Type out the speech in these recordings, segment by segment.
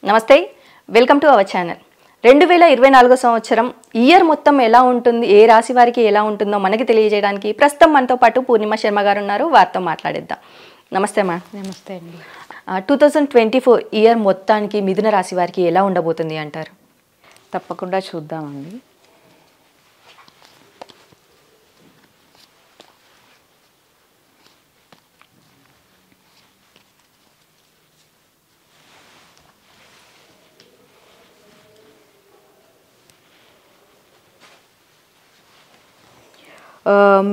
నమస్తే, welcome to our channel. 2024 సంవత్సరం year మొత్తం ఎలా ఉంటుంది, ఏ రాశి వారికి ఎలా ఉంటుందో మనకి తెలియజేయడానికి ప్రస్తుతం మనతో పాటు పూర్ణిమ శర్మ గారు ఉన్నారు. వారితో మాట్లాడిద్దాం. నమస్తే మ్యామ్. నమస్తే అండి. 2024 ఇయర్ మొత్తానికి మిథున రాశి వారికి ఎలా ఉండబోతుంది అంటారు? తప్పకుండా చూద్దామండి.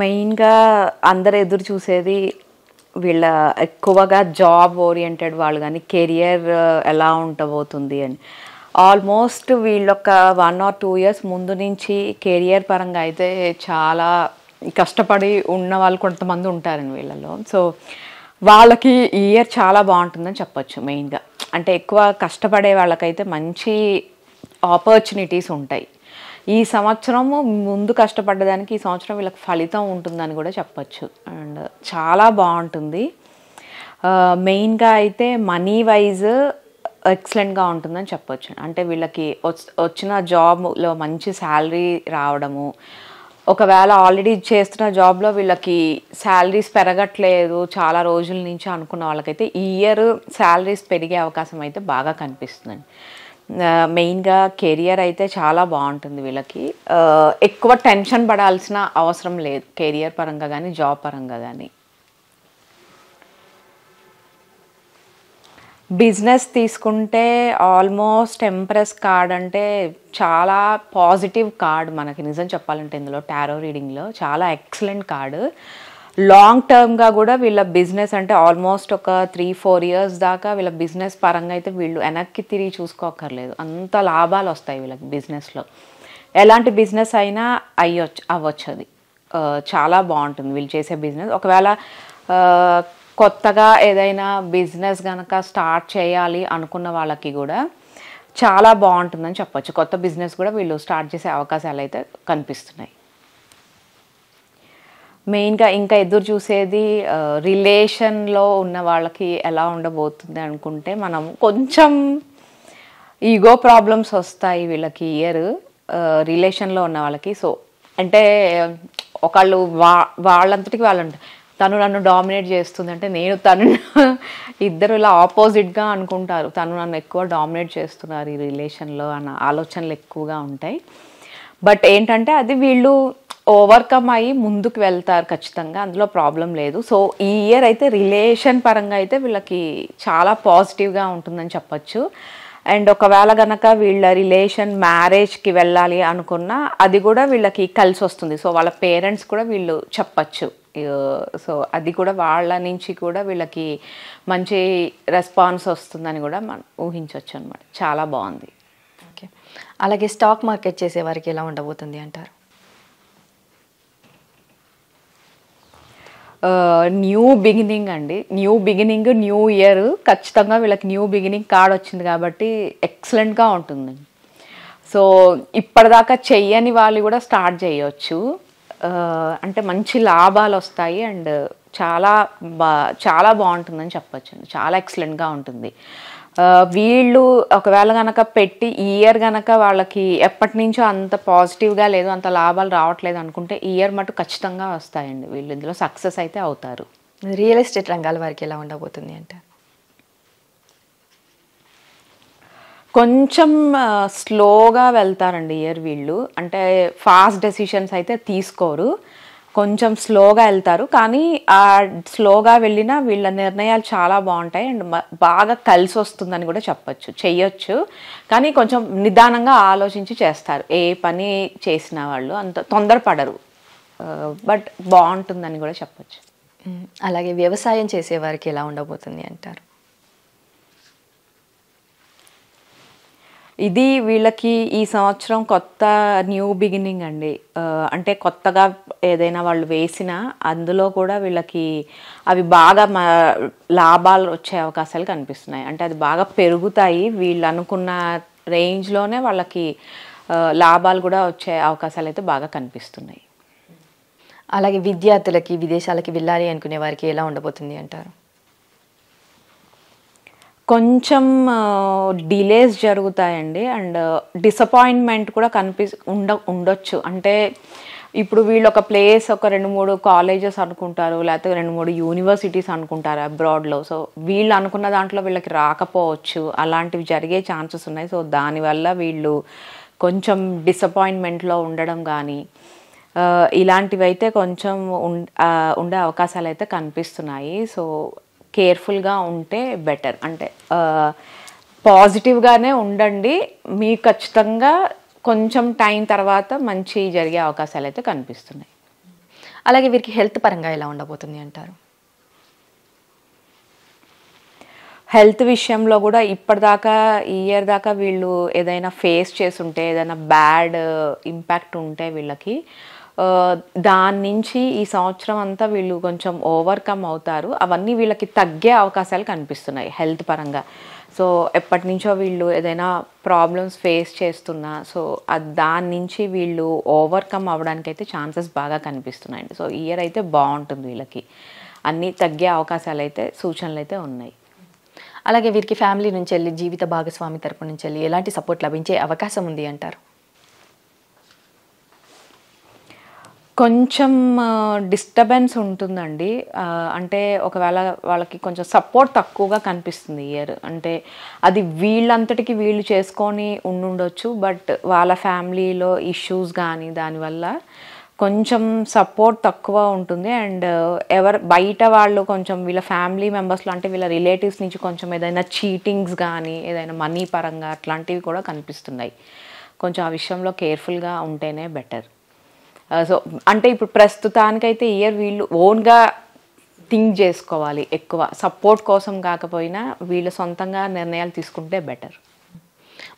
మెయిన్గా అందరు ఎదురు చూసేది వీళ్ళ ఎక్కువగా జాబ్ ఓరియంటెడ్ వాళ్ళు కానీ కెరియర్ ఎలా ఉండబోతుంది అని. ఆల్మోస్ట్ వీళ్ళొక 1 or 2 years ముందు నుంచి కెరియర్ పరంగా అయితే చాలా కష్టపడి ఉన్న వాళ్ళు కొంతమంది ఉంటారండి వీళ్ళలో. సో వాళ్ళకి ఈ ఇయర్ చాలా బాగుంటుందని చెప్పొచ్చు. మెయిన్గా అంటే ఎక్కువ కష్టపడే వాళ్ళకైతే మంచి ఆపర్చునిటీస్ ఉంటాయి. ఈ సంవత్సరము ముందు కష్టపడ్డదానికి ఈ సంవత్సరం వీళ్ళకి ఫలితం ఉంటుందని కూడా చెప్పచ్చు. అండ్ చాలా బాగుంటుంది. మెయిన్గా అయితే మనీ వైజ్ ఎక్సలెంట్గా ఉంటుందని చెప్పొచ్చు. అంటే వీళ్ళకి వచ్చిన జాబ్లో మంచి శాలరీ రావడము, ఒకవేళ ఆల్రెడీ చేస్తున్న జాబ్లో వీళ్ళకి శాలరీస్ పెరగట్లేదు చాలా రోజుల నుంచి అనుకున్న వాళ్ళకైతే ఈ ఇయర్ శాలరీస్ పెరిగే అవకాశం అయితే బాగా కనిపిస్తుందండి. మెయిన్గా కెరియర్ అయితే చాలా బాగుంటుంది వీళ్ళకి. ఎక్కువ టెన్షన్ పడాల్సిన అవసరం లేదు కెరియర్ పరంగా కానీ జాబ్ పరంగా కానీ. బిజినెస్ తీసుకుంటే ఆల్మోస్ట్ ఎంప్రెస్ కార్డ్ అంటే చాలా పాజిటివ్ కార్డ్. మనకి నిజం చెప్పాలంటే ఇందులో టారో రీడింగ్లో చాలా ఎక్సలెంట్ కార్డు. లాంగ్ టర్మ్గా కూడా వీళ్ళ బిజినెస్ అంటే ఆల్మోస్ట్ ఒక 3-4 years దాకా వీళ్ళ బిజినెస్ పరంగా అయితే వీళ్ళు వెనక్కి తిరిగి చూసుకోకర్లేదు. అంత లాభాలు వస్తాయి వీళ్ళకి బిజినెస్లో. ఎలాంటి బిజినెస్ అయినా అవ్వచ్చు. అది చాలా బాగుంటుంది వీళ్ళు చేసే బిజినెస్. ఒకవేళ కొత్తగా ఏదైనా బిజినెస్ కనుక స్టార్ట్ చేయాలి అనుకున్న వాళ్ళకి కూడా చాలా బాగుంటుందని చెప్పొచ్చు. కొత్త బిజినెస్ కూడా వీళ్ళు స్టార్ట్ చేసే అవకాశాలు అయితే కనిపిస్తున్నాయి. మెయిన్గా ఇంకా ఎదురు చూసేది రిలేషన్లో ఉన్న వాళ్ళకి ఎలా ఉండబోతుంది అనుకుంటే, మనం కొంచెం ఈగో ప్రాబ్లమ్స్ వస్తాయి వీళ్ళకి ఇయర్ రిలేషన్లో ఉన్న వాళ్ళకి. సో అంటే ఒకళ్ళు వాళ్ళంతటికి వాళ్ళు తను నన్ను డామినేట్ చేస్తుంది అంటే నేను తను ఇద్దరు ఇలా ఆపోజిట్గా అనుకుంటారు. తను నన్ను ఎక్కువ డామినేట్ చేస్తున్నారు ఈ రిలేషన్లో అన్న ఆలోచనలు ఎక్కువగా ఉంటాయి. బట్ ఏంటంటే అది వీళ్ళు ఓవర్కమ్ అయ్యి ముందుకు వెళ్తారు ఖచ్చితంగా, అందులో ప్రాబ్లం లేదు. సో ఈ ఇయర్ అయితే రిలేషన్ పరంగా అయితే వీళ్ళకి చాలా పాజిటివ్గా ఉంటుందని చెప్పచ్చు. అండ్ ఒకవేళ కనుక వీళ్ళ రిలేషన్ మ్యారేజ్కి వెళ్ళాలి అనుకున్నా అది కూడా వీళ్ళకి కలిసి వస్తుంది. సో వాళ్ళ పేరెంట్స్ కూడా వీళ్ళు చెప్పచ్చు. సో అది కూడా వాళ్ళ నుంచి కూడా వీళ్ళకి మంచి రెస్పాన్స్ వస్తుందని కూడా మనం ఊహించవచ్చు అనమాట. చాలా బాగుంది. ఓకే, అలాగే స్టాక్ మార్కెట్ చేసే వారికి ఎలా ఉండబోతుంది అంటారు? న్యూ బిగినింగ్ అండి. న్యూ బిగినింగ్, న్యూ ఇయర్ ఖచ్చితంగా వీళ్ళకి న్యూ బిగినింగ్ కార్డ్ వచ్చింది కాబట్టి ఎక్సలెంట్గా ఉంటుంది. సో ఇప్పటిదాకా చెయ్యని వాళ్ళు కూడా స్టార్ట్ చేయవచ్చు. అంటే మంచి లాభాలు వస్తాయి అండ్ చాలా బాగుంటుందని చెప్పచ్చు. చాలా ఎక్సలెంట్గా ఉంటుంది. వీళ్ళు ఒకవేళ కనుక పెట్టి ఈ ఇయర్ కనుక వాళ్ళకి ఎప్పటి నుంచో అంత పాజిటివ్గా లేదు, అంత లాభాలు రావట్లేదు అనుకుంటే ఈ ఇయర్ మటు ఖచ్చితంగా వస్తాయండి. వీళ్ళు ఇందులో సక్సెస్ అయితే అవుతారు. రియల్ ఎస్టేట్ రంగాల వారికి ఎలా ఉండబోతుంది అంటే కొంచెం స్లోగా వెళ్తారండి ఇయర్ వీళ్ళు. అంటే ఫాస్ట్ డెసిషన్స్ అయితే తీసుకోరు, కొంచెం స్లోగా వెళ్తారు. కానీ ఆ స్లోగా వెళ్ళినా వీళ్ళ నిర్ణయాలు చాలా బాగుంటాయి అండ్ బాగా కలిసి వస్తుందని కూడా చెప్పచ్చు. చెయ్యొచ్చు కానీ కొంచెం నిదానంగా ఆలోచించి చేస్తారు. ఏ పని చేసిన వాళ్ళు అంత తొందరపడరు, బట్ బాగుంటుందని కూడా చెప్పచ్చు. అలాగే వ్యవసాయం చేసే వారికి ఎలా ఉండబోతుంది అంటారు? ఇది వీళ్ళకి ఈ సంవత్సరం కొత్త న్యూ బిగినింగ్ అండి. అంటే కొత్తగా ఏదైనా వాళ్ళు వేసినా అందులో కూడా వీళ్ళకి అవి బాగా లాభాలు వచ్చే అవకాశాలు కనిపిస్తున్నాయి. అంటే అది బాగా పెరుగుతాయి. వీళ్ళు అనుకున్న రేంజ్లోనే వాళ్ళకి లాభాలు కూడా వచ్చే అవకాశాలు అయితే బాగా కనిపిస్తున్నాయి. అలాగే విద్యార్థులకి విదేశాలకి వెళ్ళాలి అనుకునే వారికి ఎలా ఉండబోతుంది అంటారు? కొంచెం డిలేస్ జరుగుతాయండి. అండ్ డిసప్పాయింట్మెంట్ కూడా ఉండొచ్చు. అంటే ఇప్పుడు వీళ్ళు ఒక ప్లేస్, ఒక 2-3 కాలేజెస్ అనుకుంటారు, లేకపోతే 2-3 యూనివర్సిటీస్ అనుకుంటారు అబ్రాడ్లో. సో వీళ్ళు అనుకున్న దాంట్లో వీళ్ళకి రాకపోవచ్చు, అలాంటివి జరిగే ఛాన్సెస్ ఉన్నాయి. సో దానివల్ల వీళ్ళు కొంచెం డిసప్పాయింట్మెంట్లో ఉండడం కానీ ఇలాంటివి అయితే కొంచెం ఉండే అవకాశాలు అయితే కనిపిస్తున్నాయి. సో కేర్ఫుల్గా ఉంటే బెటర్. అంటే పాజిటివ్గానే ఉండండి, మీకు ఖచ్చితంగా కొంచెం టైం తర్వాత మంచి జరిగే అవకాశాలు అయితే కనిపిస్తున్నాయి. అలాగే వీరికి హెల్త్ పరంగా ఎలా ఉండబోతుంది అంటారు? హెల్త్ విషయంలో కూడా ఇప్పటిదాకా ఈ ఇయర్ దాకా వీళ్ళు ఏదైనా ఫేస్ చేస్తుంటే, ఏదైనా బ్యాడ్ ఇంపాక్ట్ ఉంటే వీళ్ళకి దాని నుంచి ఈ సంవత్సరం అంతా వీళ్ళు కొంచెం ఓవర్కమ్ అవుతారు. అవన్నీ వీళ్ళకి తగ్గే అవకాశాలు కనిపిస్తున్నాయి హెల్త్ పరంగా. సో ఎప్పటి నుంచో వీళ్ళు ఏదైనా ప్రాబ్లమ్స్ ఫేస్ చేస్తున్నా, సో దాని నుంచి వీళ్ళు ఓవర్కమ్ అవ్వడానికి అయితే ఛాన్సెస్ బాగా కనిపిస్తున్నాయండి. సో ఈ ఇయర్ అయితే బాగుంటుంది, వీళ్ళకి అన్నీ తగ్గే అవకాశాలు అయితే, సూచనలు అయితే ఉన్నాయి. అలాగే వీరికి ఫ్యామిలీ నుంచి వెళ్ళి, జీవిత భాగస్వామి తరపు నుంచి వెళ్ళి ఎలాంటి సపోర్ట్ లభించే అవకాశం ఉంది అంటారు? కొంచెం డిస్టర్బెన్స్ ఉంటుందండి. అంటే ఒకవేళ వాళ్ళకి కొంచెం సపోర్ట్ తక్కువగా కనిపిస్తుంది ఇయర్. అంటే అది వీళ్ళంతటికి వీళ్ళు చేసుకొని ఉండుండొచ్చు, బట్ వాళ్ళ ఫ్యామిలీలో ఇష్యూస్ కానీ దానివల్ల కొంచెం సపోర్ట్ తక్కువ ఉంటుంది. అండ్ బయట వాళ్ళు కొంచెం వీళ్ళ ఫ్యామిలీ మెంబర్స్లో, అంటే వీళ్ళ రిలేటివ్స్ నుంచి కొంచెం ఏదైనా చీటింగ్స్ కానీ, ఏదైనా మనీ పరంగా అట్లాంటివి కూడా కనిపిస్తున్నాయి. కొంచెం ఆ విషయంలో కేర్ఫుల్గా ఉంటేనే బెటర్. సో అంటే ఇప్పుడు ప్రస్తుతానికైతే ఇయర్ వీళ్ళు ఓన్గా థింక్ చేసుకోవాలి, ఎక్కువ సపోర్ట్ కోసం కాకపోయినా వీళ్ళు సొంతంగా నిర్ణయాలు తీసుకుంటే బెటర్.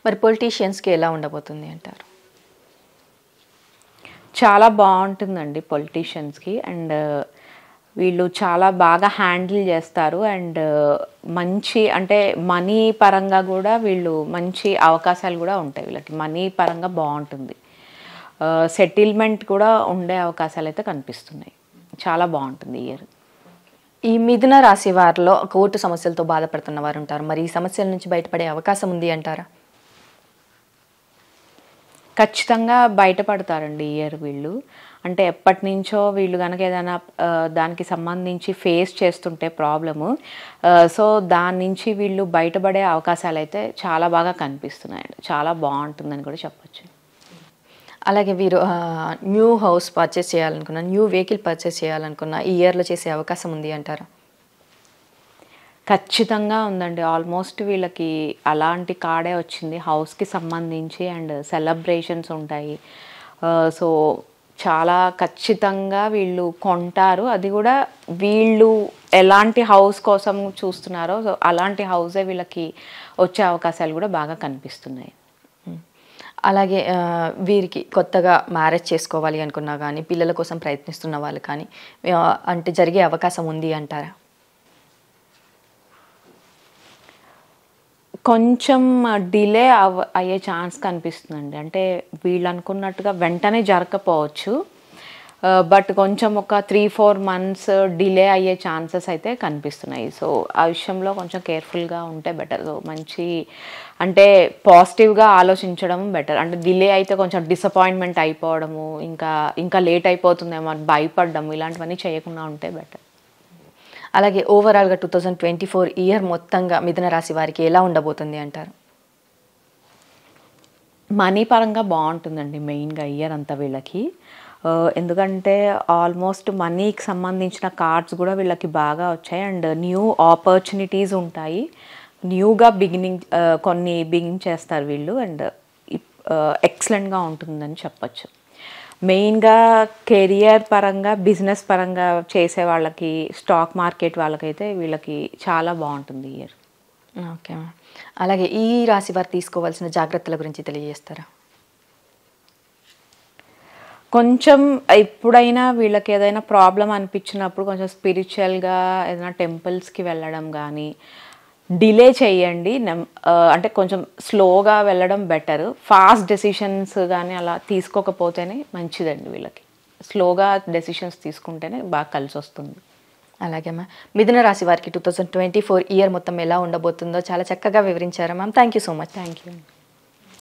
మరి పొలిటీషియన్స్కి ఎలా ఉండబోతుంది అంటారు? చాలా బాగుంటుందండి పొలిటీషియన్స్కి. అండ్ వీళ్ళు చాలా బాగా హ్యాండిల్ చేస్తారు. అండ్ మంచి, అంటే మనీ పరంగా కూడా వీళ్ళు మంచి అవకాశాలు కూడా ఉంటాయి. వీళ్ళకి మనీ పరంగా బాగుంటుంది, సెటిల్మెంట్ కూడా ఉండే అవకాశాలు అయితే కనిపిస్తున్నాయి. చాలా బాగుంటుంది ఇయర్. ఈ మిథున రాశి వారిలో కోర్టు సమస్యలతో బాధపడుతున్న వారు ఉంటారు. మరి ఈ సమస్యల నుంచి బయటపడే అవకాశం ఉంది అంటారా? ఖచ్చితంగా బయటపడతారండి ఇయర్ వీళ్ళు. అంటే ఎప్పటి నుంచో వీళ్ళు కనుక ఏదైనా దానికి సంబంధించి ఫేస్ చేస్తుంటే ప్రాబ్లము, సో దాని నుంచి వీళ్ళు బయటపడే అవకాశాలు అయితే చాలా బాగా కనిపిస్తున్నాయండి. చాలా బాగుంటుందని కూడా చెప్పచ్చు. అలాగే వీరు న్యూ హౌస్ పర్చేస్ చేయాలనుకున్నా, న్యూ వెహికల్ పర్చేస్ చేయాలనుకున్నా ఈ ఇయర్లో చేసే అవకాశం ఉంది అంటారా? ఖచ్చితంగా ఉందండి. ఆల్మోస్ట్ వీళ్ళకి అలాంటి కార్డే వచ్చింది హౌస్కి సంబంధించి. అండ్ సెలబ్రేషన్స్ ఉంటాయి. సో చాలా ఖచ్చితంగా వీళ్ళు కొంటారు. అది కూడా వీళ్ళు ఎలాంటి హౌస్ కోసం చూస్తున్నారో, సో అలాంటి హౌసే వీళ్ళకి వచ్చే అవకాశాలు కూడా బాగా కనిపిస్తున్నాయి. అలాగే వీరికి కొత్తగా మ్యారేజ్ చేసుకోవాలి అనుకున్నా కానీ, పిల్లల కోసం ప్రయత్నిస్తున్న వాళ్ళు కానీ అంటే జరిగే అవకాశం ఉంది అంటారా? కొంచెం డిలే అయ్యే ఛాన్స్ కనిపిస్తుందండి. అంటే వీళ్ళు అనుకున్నట్టుగా వెంటనే జరగకపోవచ్చు, బట్ కొంచెం ఒక 3-4 months డిలే అయ్యే ఛాన్సెస్ అయితే కనిపిస్తున్నాయి. సో ఆ విషయంలో కొంచెం కేర్ఫుల్గా ఉంటే బెటర్. సో మంచి, అంటే పాజిటివ్గా ఆలోచించడం బెటర్. అంటే డిలే అయితే కొంచెం డిసప్పాయింట్మెంట్ అయిపోవడము, ఇంకా లేట్ అయిపోతుందేమో అని భయపడడం, ఇలాంటివన్నీ చేయకుండా ఉంటే బెటర్. అలాగే ఓవరాల్గా 2024 ఇయర్ మొత్తంగా మిథున రాశి వారికి ఎలా ఉండబోతుంది అంటారు? మనీ పరంగా బాగుంటుందండి మెయిన్గా ఇయర్ అంతా వీళ్ళకి. ఎందుకంటే ఆల్మోస్ట్ మనీకి సంబంధించిన కార్డ్స్ కూడా వీళ్ళకి బాగా వచ్చాయి. అండ్ న్యూ ఆపర్చునిటీస్ ఉంటాయి, న్యూగా కొన్ని బిగిన్ చేస్తారు వీళ్ళు. అండ్ ఎక్సలెంట్గా ఉంటుందని చెప్పచ్చు. మెయిన్గా కెరియర్ పరంగా, బిజినెస్ పరంగా చేసే వాళ్ళకి, స్టాక్ మార్కెట్ వాళ్ళకైతే వీళ్ళకి చాలా బాగుంటుంది ఇయర్. ఓకే. అలాగే ఈ రాశి వారు తీసుకోవాల్సిన జాగ్రత్తల గురించి తెలియజేస్తారా? కొంచెం ఎప్పుడైనా వీళ్ళకి ఏదైనా ప్రాబ్లం అనిపించినప్పుడు కొంచెం స్పిరిచువల్గా ఏదైనా టెంపుల్స్కి వెళ్ళడం కానీ, డిలే చేయండి. అంటే కొంచెం స్లోగా వెళ్ళడం బెటర్. ఫాస్ట్ డెసిషన్స్ కానీ అలా తీసుకోకపోతేనే మంచిదండి వీళ్ళకి. స్లోగా డెసిషన్స్ తీసుకుంటేనే బాగా కలిసి వస్తుంది. అలాగే మ్యామ్, మిథున రాశి వారికి 2024 ఇయర్ మొత్తం ఎలా ఉండబోతుందో చాలా చక్కగా వివరించారు ma'am. Thank you so much. Thank you.